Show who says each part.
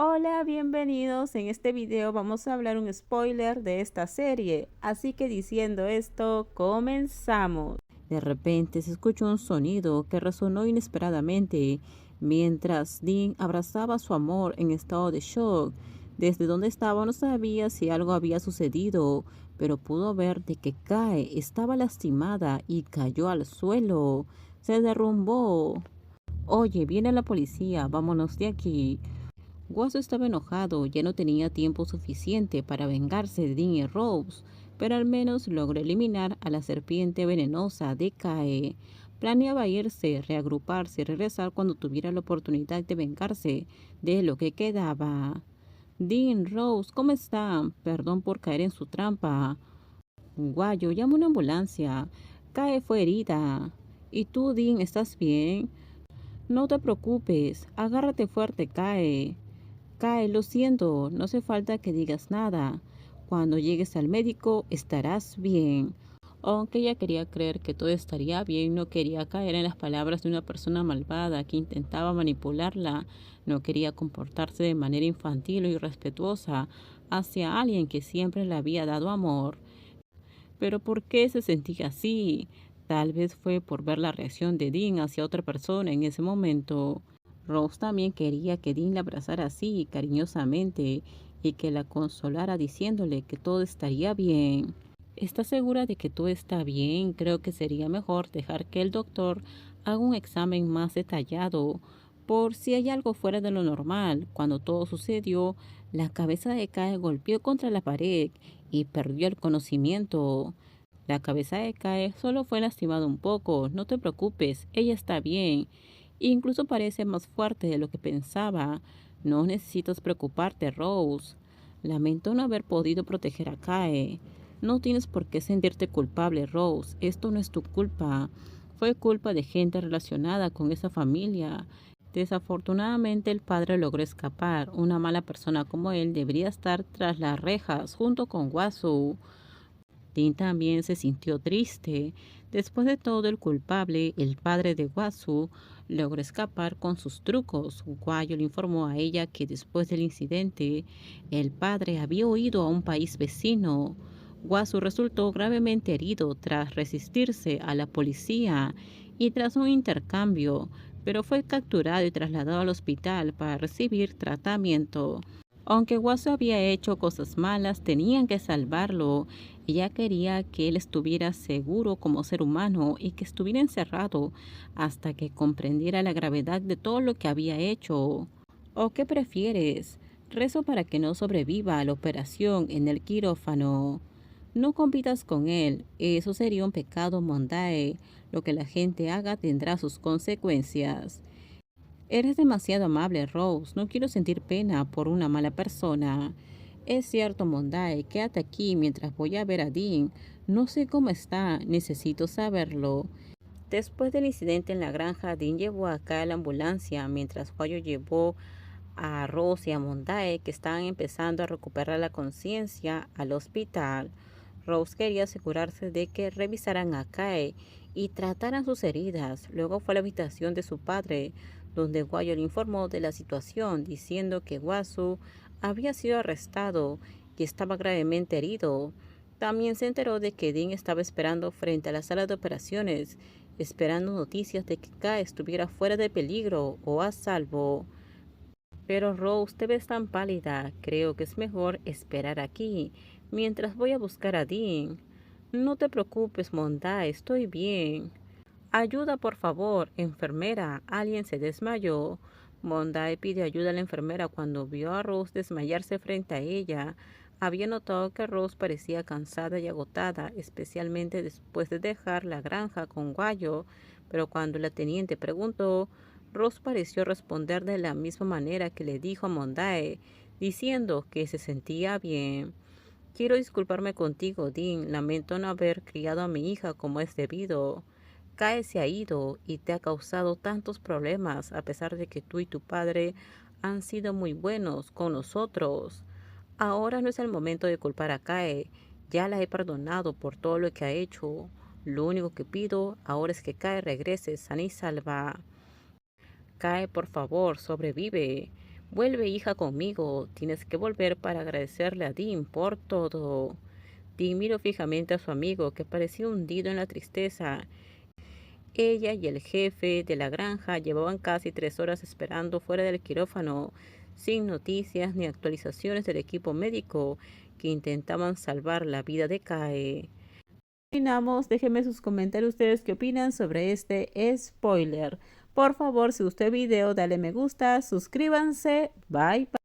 Speaker 1: Hola, bienvenidos. En este video vamos a hablar un spoiler de esta serie. Así que diciendo esto, comenzamos. De repente se escuchó un sonido que resonó inesperadamente mientras Dean abrazaba a su amor en estado de shock. Desde donde estaba no sabía si algo había sucedido, pero pudo ver de que Kae estaba lastimada y cayó al suelo. Se derrumbó. Oye, viene la policía, vámonos de aquí. Guaso estaba enojado, ya no tenía tiempo suficiente para vengarse de Dean y Rose, pero al menos logró eliminar a la serpiente venenosa de Kae. Planeaba irse, reagruparse y regresar cuando tuviera la oportunidad de vengarse de lo que quedaba. Dean, Rose, ¿cómo están? Perdón por caer en su trampa. Guayo, llama una ambulancia. Kae fue herida. ¿Y tú, Dean, estás bien? No te preocupes, agárrate fuerte, Kae. Kae, lo siento, no hace falta que digas nada. Cuando llegues al médico estarás bien. Aunque ella quería creer que todo estaría bien, no quería caer en las palabras de una persona malvada que intentaba manipularla, no quería comportarse de manera infantil o irrespetuosa hacia alguien que siempre le había dado amor. Pero ¿por qué se sentía así? Tal vez fue por ver la reacción de Dean hacia otra persona en ese momento. Rose también quería que Dean la abrazara así, cariñosamente, y que la consolara diciéndole que todo estaría bien. ¿Estás segura de que todo está bien? Creo que sería mejor dejar que el doctor haga un examen más detallado por si hay algo fuera de lo normal. Cuando todo sucedió, la cabeza de Kae golpeó contra la pared y perdió el conocimiento. La cabeza de Kae solo fue lastimada un poco, no te preocupes, ella está bien. Incluso parece más fuerte de lo que pensaba. No necesitas preocuparte, Rose. Lamento no haber podido proteger a Kae. No tienes por qué sentirte culpable, Rose. Esto no es tu culpa. Fue culpa de gente relacionada con esa familia. Desafortunadamente el padre logró escapar. Una mala persona como él debería estar tras las rejas junto con Wasu. Dean también se sintió triste. Después de todo, el culpable, el padre de Wasu, logró escapar con sus trucos. Guayo le informó a ella que después del incidente, el padre había huido a un país vecino. Wasu resultó gravemente herido tras resistirse a la policía y tras un intercambio, pero fue capturado y trasladado al hospital para recibir tratamiento. Aunque Wasu había hecho cosas malas, tenían que salvarlo. Ella quería que él estuviera seguro como ser humano y que estuviera encerrado hasta que comprendiera la gravedad de todo lo que había hecho. ¿O qué prefieres? Rezo para que no sobreviva a la operación en el quirófano. No compitas con él, eso sería un pecado mondae. Lo que la gente haga tendrá sus consecuencias. Eres demasiado amable, Rose. No quiero sentir pena por una mala persona. Es cierto, Mondae, quédate aquí mientras voy a ver a Dean. No sé cómo está, necesito saberlo. Después del incidente en la granja, Dean llevó acá a la ambulancia, mientras Guayo llevó a Rose y a Mondae, que estaban empezando a recuperar la conciencia, al hospital. Rose quería asegurarse de que revisaran a Kae y trataran sus heridas. Luego fue a la habitación de su padre, donde Guayo le informó de la situación, diciendo que Wasu había sido arrestado y estaba gravemente herido. También se enteró de que Dean estaba esperando frente a la sala de operaciones, esperando noticias de que Kae estuviera fuera de peligro o a salvo. Pero Rose, te ves tan pálida. Creo que es mejor esperar aquí, mientras voy a buscar a Dean. No te preocupes, Monda, estoy bien. Ayuda, por favor, enfermera. Alguien se desmayó. Mondae pide ayuda a la enfermera cuando vio a Rose desmayarse frente a ella. Había notado que Rose parecía cansada y agotada, especialmente después de dejar la granja con Guayo, pero cuando la teniente preguntó, Rose pareció responder de la misma manera que le dijo a Mondae, diciendo que se sentía bien. Quiero disculparme contigo, Dean. Lamento no haber criado a mi hija como es debido. Kae se ha ido y te ha causado tantos problemas a pesar de que tú y tu padre han sido muy buenos con nosotros. Ahora no es el momento de culpar a Kae. Ya la he perdonado por todo lo que ha hecho. Lo único que pido ahora es que Kae regrese sana y salva. Kae, por favor, sobrevive. Vuelve, hija, conmigo. Tienes que volver para agradecerle a Dean por todo. Dean miró fijamente a su amigo, que parecía hundido en la tristeza. Ella y el jefe de la granja llevaban casi 3 horas esperando fuera del quirófano, sin noticias ni actualizaciones del equipo médico que intentaban salvar la vida de Kae. Terminamos, déjenme sus comentarios ustedes qué opinan sobre este spoiler. Por favor, si gustó el video, dale me gusta, suscríbanse, bye bye.